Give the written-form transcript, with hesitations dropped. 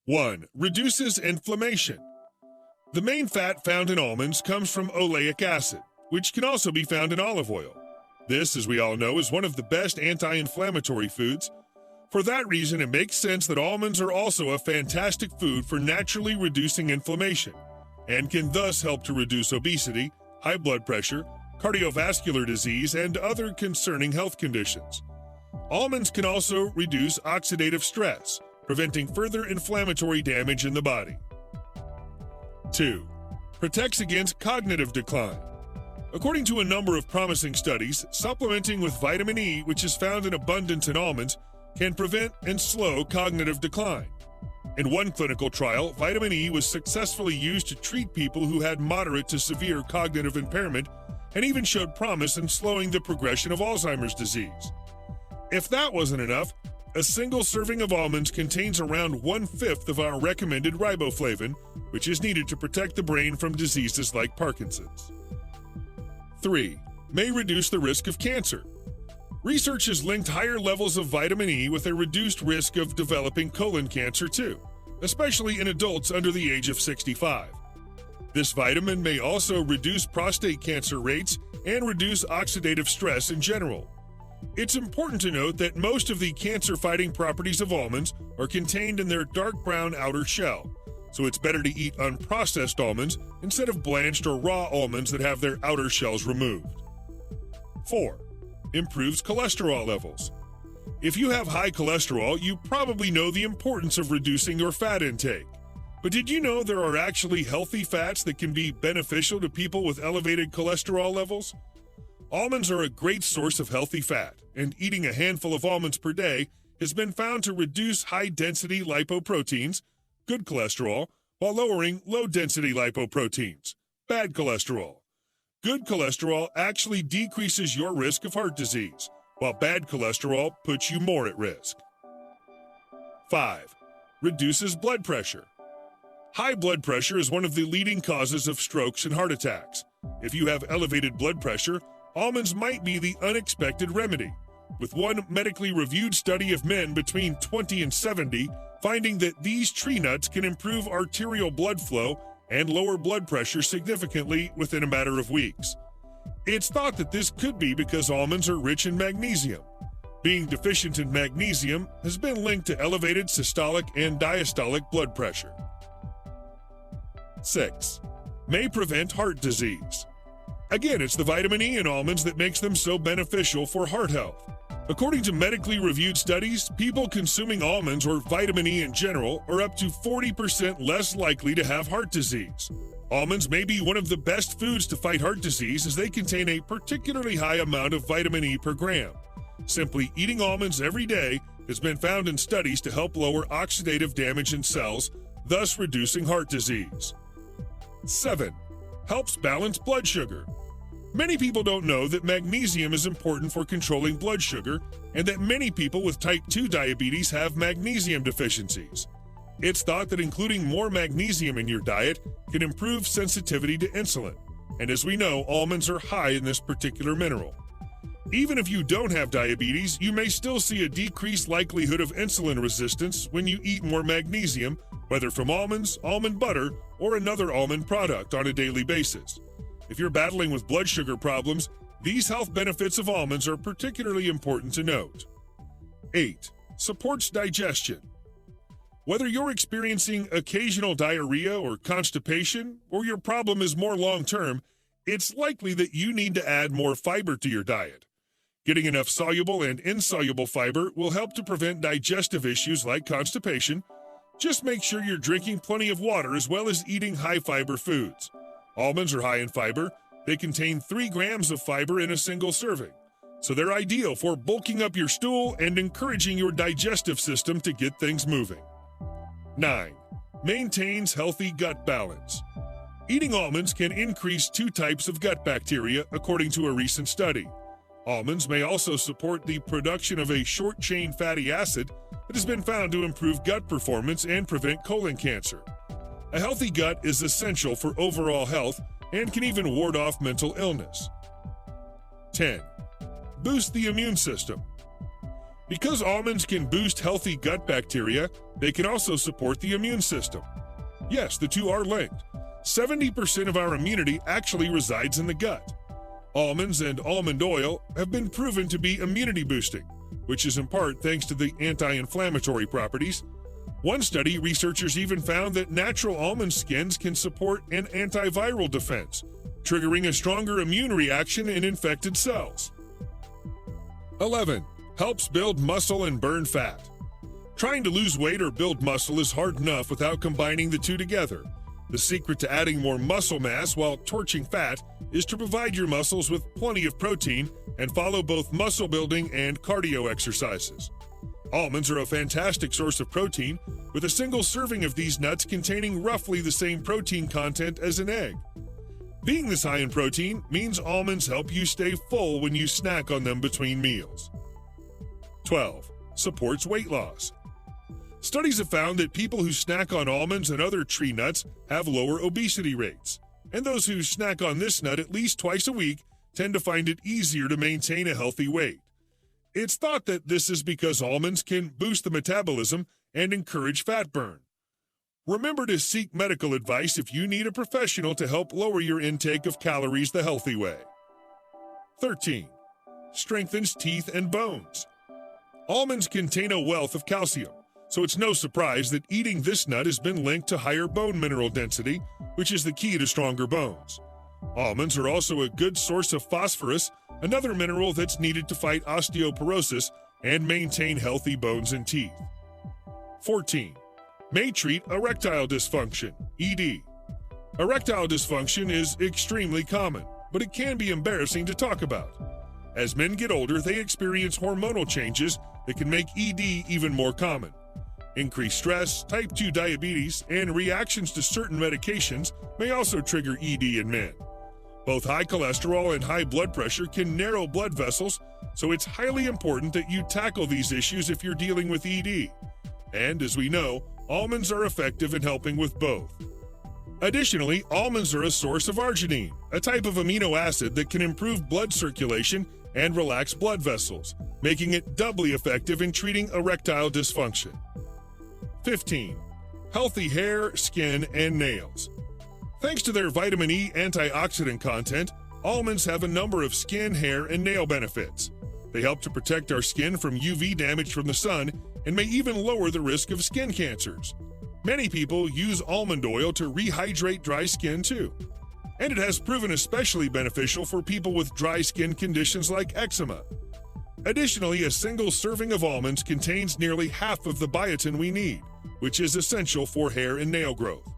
1. Reduces inflammation. The main fat found in almonds comes from oleic acid, which can also be found in olive oil. This, as we all know, is one of the best anti-inflammatory foods. For that reason, it makes sense that almonds are also a fantastic food for naturally reducing inflammation, and can thus help to reduce obesity, high blood pressure, cardiovascular disease, and other concerning health conditions. Almonds can also reduce oxidative stress, preventing further inflammatory damage in the body. 2. Protects against cognitive decline. According to a number of promising studies, supplementing with vitamin E, which is found in abundance in almonds, can prevent and slow cognitive decline. In one clinical trial, vitamin E was successfully used to treat people who had moderate to severe cognitive impairment and even showed promise in slowing the progression of Alzheimer's disease. If that wasn't enough, a single serving of almonds contains around 1/5 of our recommended riboflavin, which is needed to protect the brain from diseases like Parkinson's. 3. May reduce the risk of cancer. Research has linked higher levels of vitamin E with a reduced risk of developing colon cancer too, especially in adults under the age of 65. This vitamin may also reduce prostate cancer rates and reduce oxidative stress in general. It's important to note that most of the cancer-fighting properties of almonds are contained in their dark brown outer shell, so it's better to eat unprocessed almonds instead of blanched or raw almonds that have their outer shells removed. 4. Improves cholesterol levels. If you have high cholesterol, you probably know the importance of reducing your fat intake. But did you know there are actually healthy fats that can be beneficial to people with elevated cholesterol levels? Almonds are a great source of healthy fat, and eating a handful of almonds per day has been found to reduce high-density lipoproteins, good cholesterol, while lowering low-density lipoproteins, bad cholesterol. Good cholesterol actually decreases your risk of heart disease, while bad cholesterol puts you more at risk. 5. Reduces blood pressure. High blood pressure is one of the leading causes of strokes and heart attacks. If you have elevated blood pressure, almonds might be the unexpected remedy, with one medically reviewed study of men between 20 and 70 finding that these tree nuts can improve arterial blood flow and lower blood pressure significantly within a matter of weeks. It's thought that this could be because almonds are rich in magnesium. Being deficient in magnesium has been linked to elevated systolic and diastolic blood pressure. 6. May prevent heart disease. Again, it's the vitamin E in almonds that makes them so beneficial for heart health. According to medically reviewed studies, people consuming almonds or vitamin E in general are up to 40% less likely to have heart disease. Almonds may be one of the best foods to fight heart disease as they contain a particularly high amount of vitamin E per gram. Simply eating almonds every day has been found in studies to help lower oxidative damage in cells, thus reducing heart disease. 7. Helps balance blood sugar. Many people don't know that magnesium is important for controlling blood sugar and that many people with type 2 diabetes have magnesium deficiencies. It's thought that including more magnesium in your diet can improve sensitivity to insulin, and as we know, almonds are high in this particular mineral. Even if you don't have diabetes, you may still see a decreased likelihood of insulin resistance when you eat more magnesium, whether from almonds, almond butter, or another almond product on a daily basis. If you're battling with blood sugar problems, these health benefits of almonds are particularly important to note. 8. Supports digestion. Whether you're experiencing occasional diarrhea or constipation, or your problem is more long-term, it's likely that you need to add more fiber to your diet. Getting enough soluble and insoluble fiber will help to prevent digestive issues like constipation. Just make sure you're drinking plenty of water as well as eating high-fiber foods. Almonds are high in fiber. They contain 3 grams of fiber in a single serving, so they're ideal for bulking up your stool and encouraging your digestive system to get things moving. 9. Maintains healthy gut balance. Eating almonds can increase 2 types of gut bacteria, according to a recent study. Almonds may also support the production of a short-chain fatty acid that has been found to improve gut performance and prevent colon cancer. A healthy gut is essential for overall health and can even ward off mental illness. 10. Boost the immune system. Because almonds can boost healthy gut bacteria, they can also support the immune system. Yes, the two are linked. 70% of our immunity actually resides in the gut. Almonds and almond oil have been proven to be immunity boosting, which is in part thanks to the anti-inflammatory properties. One study, researchers even found that natural almond skins can support an antiviral defense, triggering a stronger immune reaction in infected cells. 11. Helps build muscle and burn fat. Trying to lose weight or build muscle is hard enough without combining the two together. The secret to adding more muscle mass while torching fat is to provide your muscles with plenty of protein and follow both muscle building and cardio exercises. Almonds are a fantastic source of protein, with a single serving of these nuts containing roughly the same protein content as an egg. Being this high in protein means almonds help you stay full when you snack on them between meals. 12. Supports weight loss. Studies have found that people who snack on almonds and other tree nuts have lower obesity rates, and those who snack on this nut at least twice a week tend to find it easier to maintain a healthy weight. It's thought that this is because almonds can boost the metabolism and encourage fat burn. Remember to seek medical advice if you need a professional to help lower your intake of calories the healthy way. 13. Strengthens teeth and bones. Almonds contain a wealth of calcium, so it's no surprise that eating this nut has been linked to higher bone mineral density, which is the key to stronger bones. Almonds are also a good source of phosphorus, another mineral that's needed to fight osteoporosis and maintain healthy bones and teeth. 14. May treat erectile dysfunction, ED. Erectile dysfunction is extremely common, but it can be embarrassing to talk about. As men get older, they experience hormonal changes that can make ED even more common. Increased stress, type 2 diabetes, and reactions to certain medications may also trigger ED in men. Both high cholesterol and high blood pressure can narrow blood vessels, so it's highly important that you tackle these issues if you're dealing with ED. And as we know, almonds are effective in helping with both. Additionally, almonds are a source of arginine, a type of amino acid that can improve blood circulation and relax blood vessels, making it doubly effective in treating erectile dysfunction. 15. Healthy hair, skin, and nails. Thanks to their vitamin E antioxidant content, almonds have a number of skin, hair, and nail benefits. They help to protect our skin from UV damage from the sun and may even lower the risk of skin cancers. Many people use almond oil to rehydrate dry skin too. And it has proven especially beneficial for people with dry skin conditions like eczema. Additionally, a single serving of almonds contains nearly half of the biotin we need, which is essential for hair and nail growth.